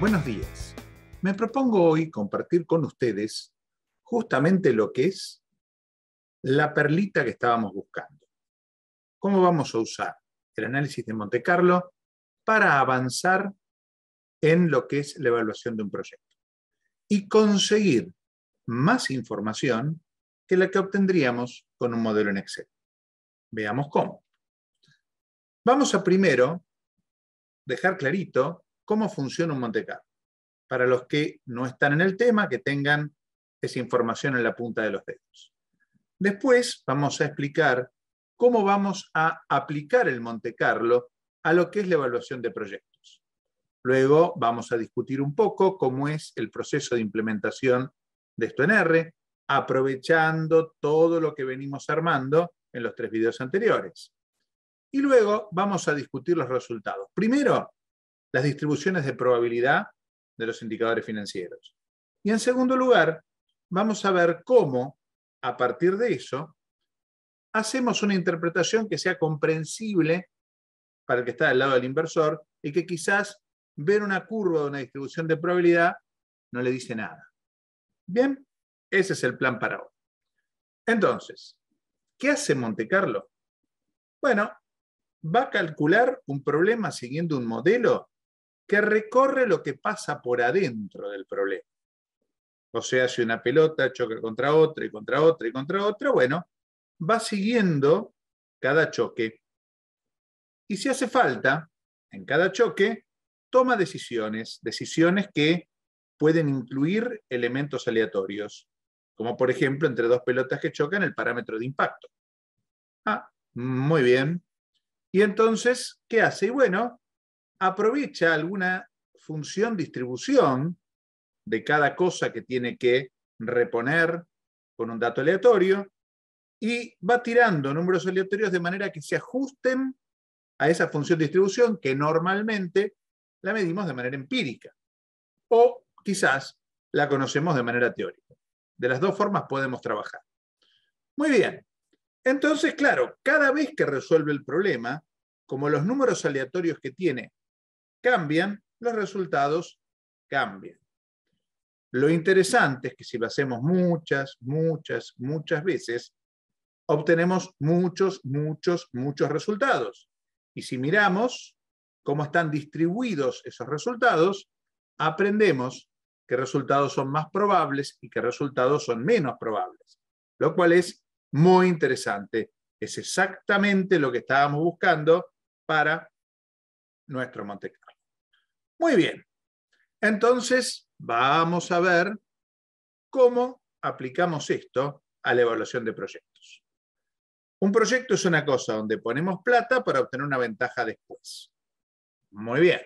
Buenos días. Me propongo hoy compartir con ustedes justamente lo que es la perlita que estábamos buscando. ¿Cómo vamos a usar el análisis de Monte Carlo para avanzar en lo que es la evaluación de un proyecto y conseguir más información que la que obtendríamos con un modelo en Excel? Veamos cómo. Vamos a primero dejar clarito cómo funciona un Monte Carlo. Para los que no están en el tema, que tengan esa información en la punta de los dedos. Después vamos a explicar cómo vamos a aplicar el Monte Carlo a lo que es la evaluación de proyectos. Luego vamos a discutir un poco cómo es el proceso de implementación de esto en R, aprovechando todo lo que venimos armando en los 3 videos anteriores. Y luego vamos a discutir los resultados. Primero, las distribuciones de probabilidad de los indicadores financieros. Y en segundo lugar, vamos a ver cómo, a partir de eso, hacemos una interpretación que sea comprensible para el que está del lado del inversor y que quizás ver una curva de una distribución de probabilidad no le dice nada. Bien, ese es el plan para hoy. Entonces, ¿qué hace Monte Carlo? Bueno, va a calcular un problema siguiendo un modelo que recorre lo que pasa por adentro del problema. O sea, si una pelota choca contra otra y contra otra y contra otra, bueno, va siguiendo cada choque. Y si hace falta, en cada choque, toma decisiones que pueden incluir elementos aleatorios, como por ejemplo, entre dos pelotas que chocan, el parámetro de impacto. Muy bien. Y entonces, ¿qué hace? Y bueno, aprovecha alguna función distribución de cada cosa que tiene que reponer con un dato aleatorio y va tirando números aleatorios de manera que se ajusten a esa función distribución que normalmente la medimos de manera empírica o quizás la conocemos de manera teórica. De las dos formas podemos trabajar. Muy bien. Entonces, claro, cada vez que resuelve el problema, como los números aleatorios que tiene cambian, los resultados cambian. Lo interesante es que si lo hacemos muchas veces, obtenemos muchos resultados. Y si miramos cómo están distribuidos esos resultados, aprendemos qué resultados son más probables y qué resultados son menos probables. Lo cual es muy interesante. Es exactamente lo que estábamos buscando para nuestro Monte Carlo. Muy bien. Entonces, vamos a ver cómo aplicamos esto a la evaluación de proyectos. Un proyecto es una cosa donde ponemos plata para obtener una ventaja después. Muy bien.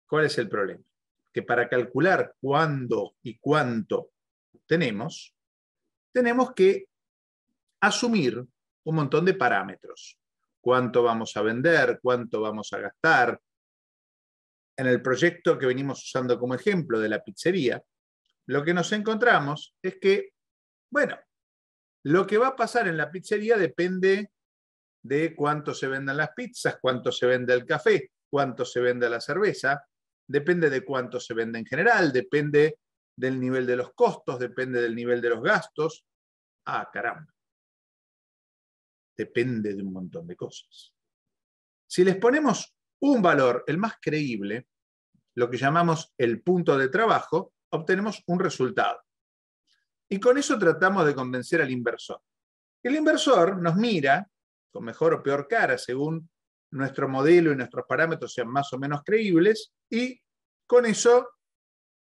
¿Cuál es el problema? Que para calcular cuándo y cuánto tenemos que asumir un montón de parámetros. Cuánto vamos a vender, cuánto vamos a gastar. En el proyecto que venimos usando como ejemplo de la pizzería, lo que nos encontramos es que, bueno, lo que va a pasar en la pizzería depende de cuánto se vendan las pizzas, cuánto se vende el café, cuánto se vende la cerveza, depende de cuánto se vende en general, depende del nivel de los costos, depende del nivel de los gastos. Caramba. Depende de un montón de cosas. Si les ponemos un valor, el más creíble, lo que llamamos el punto de trabajo, obtenemos un resultado. Y con eso tratamos de convencer al inversor. El inversor nos mira con mejor o peor cara, según nuestro modelo y nuestros parámetros sean más o menos creíbles, y con eso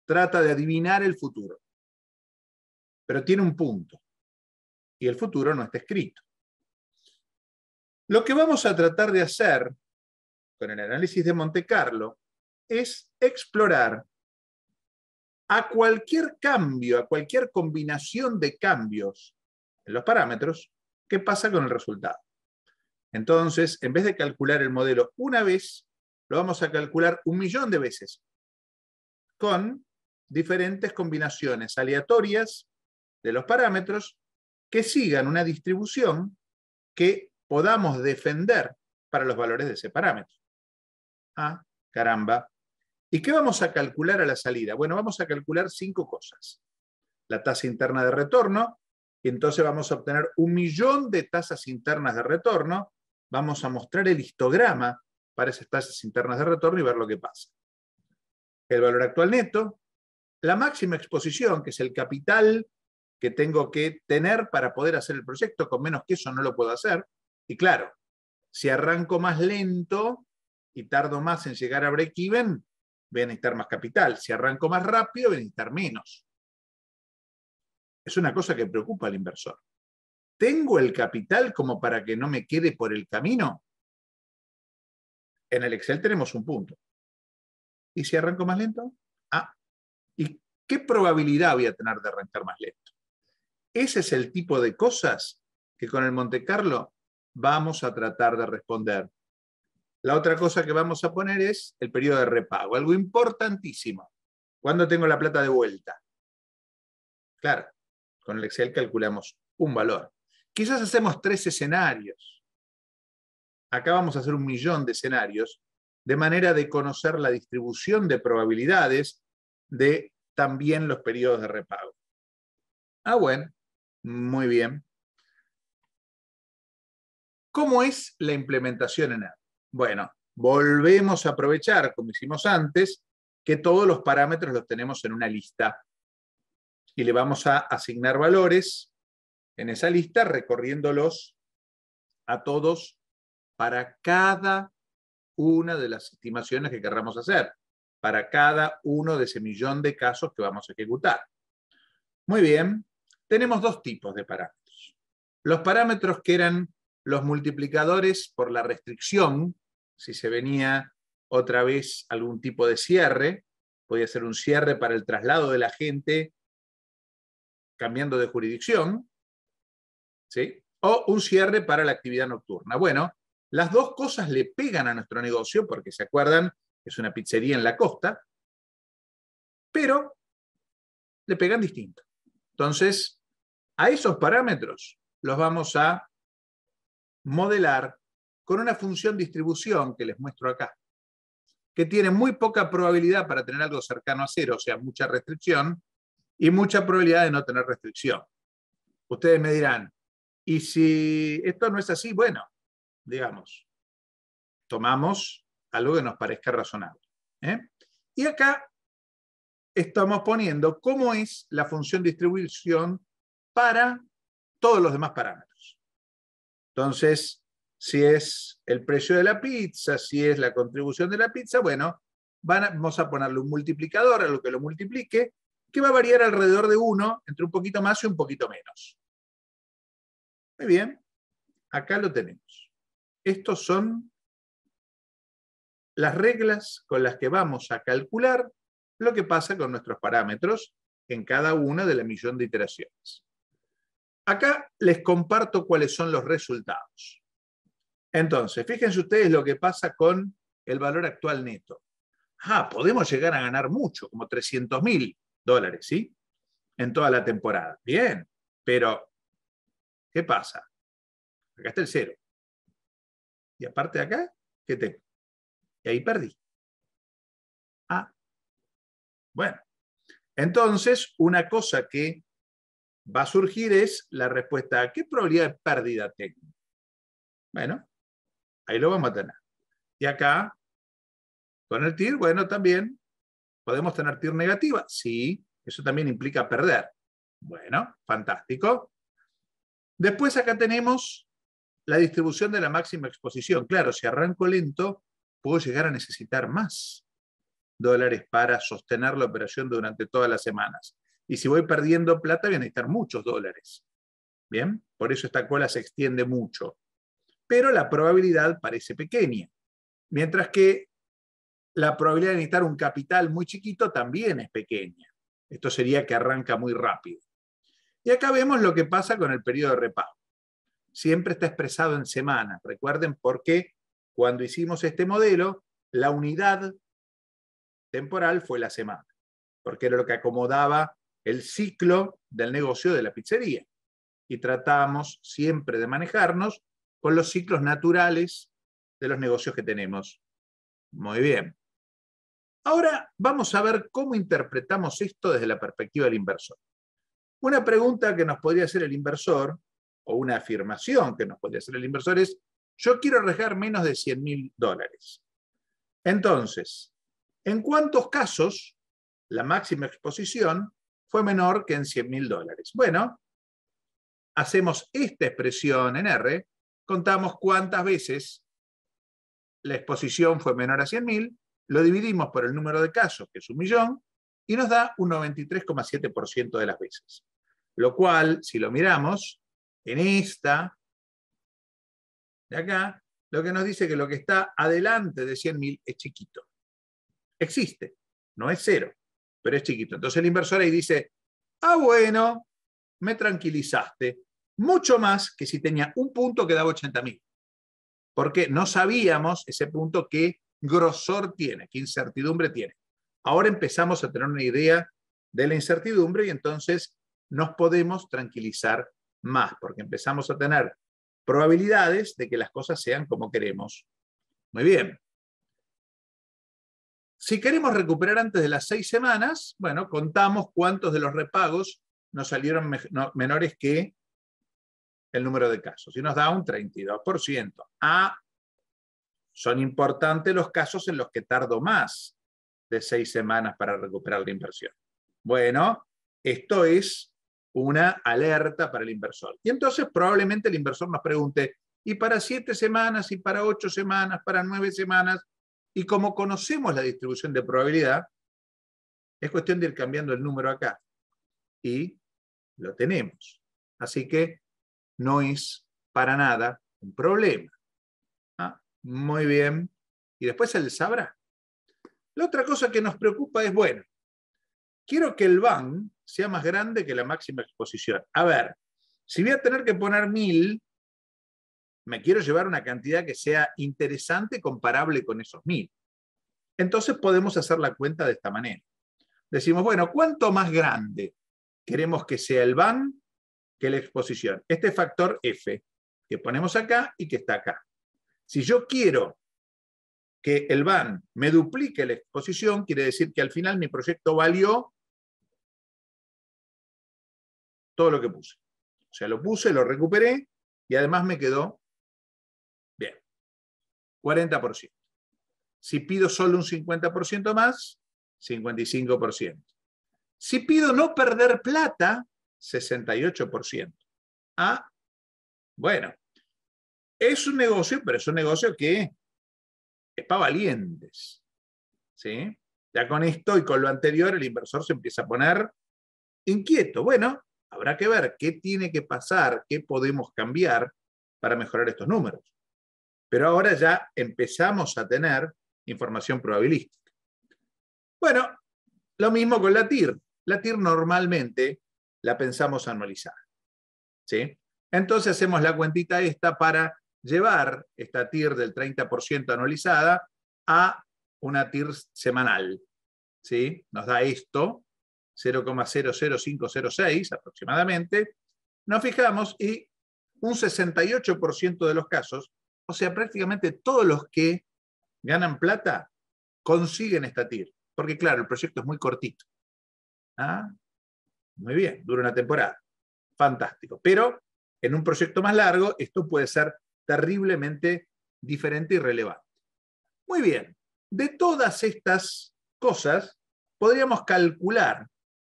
trata de adivinar el futuro. Pero tiene un punto, y el futuro no está escrito. Lo que vamos a tratar de hacer con el análisis de Monte Carlo es explorar a cualquier cambio, a cualquier combinación de cambios en los parámetros, ¿qué pasa con el resultado? Entonces, en vez de calcular el modelo una vez, lo vamos a calcular 1.000.000 de veces, con diferentes combinaciones aleatorias de los parámetros que sigan una distribución que podamos defender para los valores de ese parámetro. Caramba. ¿Y qué vamos a calcular a la salida? Bueno, vamos a calcular 5 cosas. La tasa interna de retorno, y entonces vamos a obtener 1.000.000 de tasas internas de retorno. Vamos a mostrar el histograma para esas tasas internas de retorno y ver lo que pasa. El valor actual neto, la máxima exposición, que es el capital que tengo que tener para poder hacer el proyecto, con menos que eso no lo puedo hacer. Y claro, si arranco más lento y tardo más en llegar a break-even, voy a necesitar más capital. Si arranco más rápido, voy a necesitar menos. Es una cosa que preocupa al inversor. ¿Tengo el capital como para que no me quede por el camino? En el Excel tenemos un punto. ¿Y si arranco más lento? ¿Y qué probabilidad voy a tener de arrancar más lento? Ese es el tipo de cosas que con el Monte Carlo vamos a tratar de responder. La otra cosa que vamos a poner es el periodo de repago, algo importantísimo. ¿Cuándo tengo la plata de vuelta? Claro, con el Excel calculamos un valor. Quizás hacemos 3 escenarios. Acá vamos a hacer 1.000.000 de escenarios, de manera de conocer la distribución de probabilidades de también los periodos de repago. Bueno, muy bien. ¿Cómo es la implementación en R? Bueno, volvemos a aprovechar, como hicimos antes, que todos los parámetros los tenemos en una lista. Y le vamos a asignar valores en esa lista, recorriéndolos a todos para cada una de las estimaciones que querramos hacer, para cada uno de ese 1.000.000 de casos que vamos a ejecutar. Muy bien, tenemos 2 tipos de parámetros. Los parámetros que eran los multiplicadores por la restricción, si se venía otra vez algún tipo de cierre, podía ser un cierre para el traslado de la gente cambiando de jurisdicción, ¿sí? O un cierre para la actividad nocturna. Bueno, las 2 cosas le pegan a nuestro negocio, porque se acuerdan, es una pizzería en la costa, pero le pegan distinto. Entonces, a esos parámetros los vamos a modelar con una función distribución que les muestro acá, que tiene muy poca probabilidad para tener algo cercano a 0, o sea, mucha restricción, y mucha probabilidad de no tener restricción. Ustedes me dirán, ¿y si esto no es así? Bueno, digamos, tomamos algo que nos parezca razonable. Y acá estamos poniendo cómo es la función distribución para todos los demás parámetros. Entonces, si es el precio de la pizza, si es la contribución de la pizza, bueno, vamos a ponerle un multiplicador a lo que lo multiplique, que va a variar alrededor de 1, entre un poquito más y un poquito menos. Muy bien, acá lo tenemos. Estos son las reglas con las que vamos a calcular lo que pasa con nuestros parámetros en cada una de la 1.000.000 de iteraciones. Acá les comparto cuáles son los resultados. Entonces, fíjense ustedes lo que pasa con el valor actual neto. Podemos llegar a ganar mucho, como $300.000, ¿sí? En toda la temporada. Bien, pero ¿qué pasa? Acá está el 0. Y aparte de acá, ¿qué tengo? Y ahí perdí. Bueno, entonces una cosa que va a surgir es la respuesta a ¿qué probabilidad de pérdida tengo? Bueno, ahí lo vamos a tener. Y acá, con el TIR, bueno, también podemos tener TIR negativa. Sí, eso también implica perder. Bueno, fantástico. Después acá tenemos la distribución de la máxima exposición. Claro, si arranco lento, puedo llegar a necesitar más dólares para sostener la operación durante todas las semanas. Y si voy perdiendo plata, voy a necesitar muchos dólares. Bien, por eso esta cola se extiende mucho. Pero la probabilidad parece pequeña. Mientras que la probabilidad de necesitar un capital muy chiquito también es pequeña. Esto sería que arranca muy rápido. Y acá vemos lo que pasa con el periodo de repago. Siempre está expresado en semanas. Recuerden porque cuando hicimos este modelo, la unidad temporal fue la semana, porque era lo que acomodaba el ciclo del negocio de la pizzería. Y tratamos siempre de manejarnos con los ciclos naturales de los negocios que tenemos. Muy bien. Ahora vamos a ver cómo interpretamos esto desde la perspectiva del inversor. Una pregunta que nos podría hacer el inversor, o una afirmación que nos podría hacer el inversor es: yo quiero arriesgar menos de $100.000. Entonces, ¿en cuántos casos la máxima exposición fue menor que en $100.000? Bueno, hacemos esta expresión en R, contamos cuántas veces la exposición fue menor a 100.000, lo dividimos por el número de casos, que es 1.000.000, y nos da un 93,7% de las veces. Lo cual, si lo miramos, en esta de acá, lo que nos dice que lo que está adelante de 100.000 es chiquito. Existe, no es cero, pero es chiquito. Entonces el inversor ahí dice: ah, bueno, me tranquilizaste. Mucho más que si tenía un punto que daba 80.000. Porque no sabíamos ese punto qué grosor tiene, qué incertidumbre tiene. Ahora empezamos a tener una idea de la incertidumbre y entonces nos podemos tranquilizar más, porque empezamos a tener probabilidades de que las cosas sean como queremos. Muy bien. Si queremos recuperar antes de las 6 semanas, bueno, contamos cuántos de los repagos nos salieron menores que el número de casos, y nos da un 32%. Son importantes los casos en los que tardo más de 6 semanas para recuperar la inversión. Bueno, esto es una alerta para el inversor. Y entonces probablemente el inversor nos pregunte: ¿y para 7 semanas? ¿Y para 8 semanas? ¿Para 9 semanas? Y como conocemos la distribución de probabilidad, es cuestión de ir cambiando el número acá. Y lo tenemos. Así que no es para nada un problema. Muy bien. Y después él sabrá. La otra cosa que nos preocupa es, bueno, quiero que el BAN sea más grande que la máxima exposición. A ver, si voy a tener que poner 1.000, me quiero llevar una cantidad que sea interesante, comparable con esos 1.000. Entonces podemos hacer la cuenta de esta manera. Decimos, bueno, ¿cuánto más grande queremos que sea el BAN que la exposición? Este factor F que ponemos acá y que está acá. Si yo quiero que el BAN me duplique la exposición, quiere decir que al final mi proyecto valió todo lo que puse. O sea, lo puse, lo recuperé y además me quedó bien. 40%. Si pido solo un 50% más, 55%. Si pido no perder plata, 68%. Bueno, es un negocio, pero es un negocio que es para valientes. ¿Sí? Ya con esto y con lo anterior, el inversor se empieza a poner inquieto. Bueno, habrá que ver qué tiene que pasar, qué podemos cambiar para mejorar estos números. Pero ahora ya empezamos a tener información probabilística. Bueno, lo mismo con la TIR. La TIR normalmente la pensamos anualizada. ¿Sí? Entonces hacemos la cuentita esta para llevar esta TIR del 30% anualizada a una TIR semanal. ¿Sí? Nos da esto, 0,00506 aproximadamente. Nos fijamos y un 68% de los casos, o sea, prácticamente todos los que ganan plata consiguen esta TIR. Porque claro, el proyecto es muy cortito. Muy bien, dura una temporada. Fantástico. Pero en un proyecto más largo, esto puede ser terriblemente diferente y relevante. Muy bien. De todas estas cosas, podríamos calcular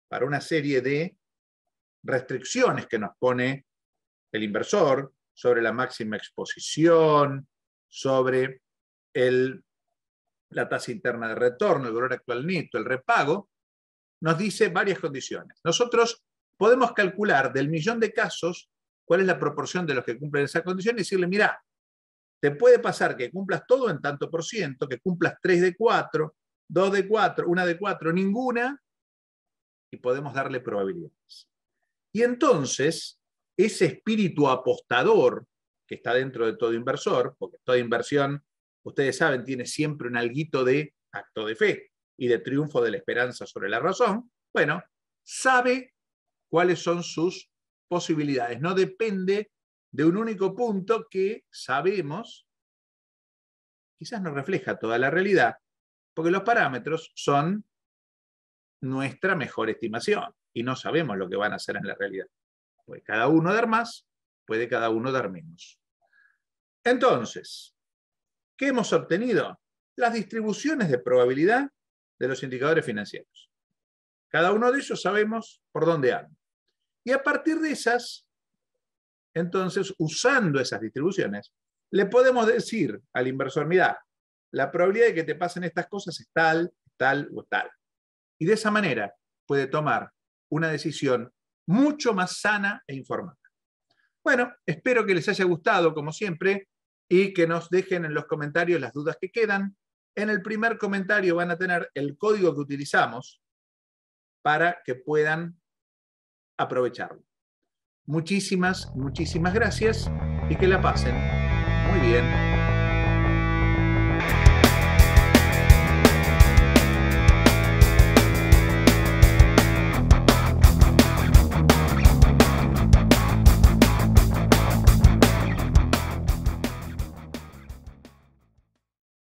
para una serie de restricciones que nos pone el inversor sobre la máxima exposición, sobre la tasa interna de retorno, el valor actual neto, el repago, nos dice varias condiciones. Nosotros podemos calcular del 1.000.000 de casos cuál es la proporción de los que cumplen esa condición y decirle: mira, te puede pasar que cumplas todo en tanto por ciento, que cumplas 3 de 4, 2 de 4, 1 de 4, ninguna, y podemos darle probabilidades. Y entonces, ese espíritu apostador que está dentro de todo inversor, porque toda inversión, ustedes saben, tiene siempre un alguito de acto de fe y de triunfo de la esperanza sobre la razón, bueno, sabe cuáles son sus posibilidades. No depende de un único punto que sabemos, quizás no refleja toda la realidad, Porque los parámetros son nuestra mejor estimación y no sabemos lo que van a hacer en la realidad. Puede cada uno dar más, puede cada uno dar menos. Entonces, ¿qué hemos obtenido? Las distribuciones de probabilidad de los indicadores financieros. Cada uno de ellos sabemos por dónde anda. Y a partir de esas, entonces, usando esas distribuciones, le podemos decir al inversor, mira, la probabilidad de que te pasen estas cosas es tal, tal o tal. Y de esa manera puede tomar una decisión mucho más sana e informada. Bueno, espero que les haya gustado, como siempre, y que nos dejen en los comentarios las dudas que quedan. En el primer comentario van a tener el código que utilizamos para que puedan aprovecharlo. Muchísimas, muchísimas gracias y que la pasen muy bien.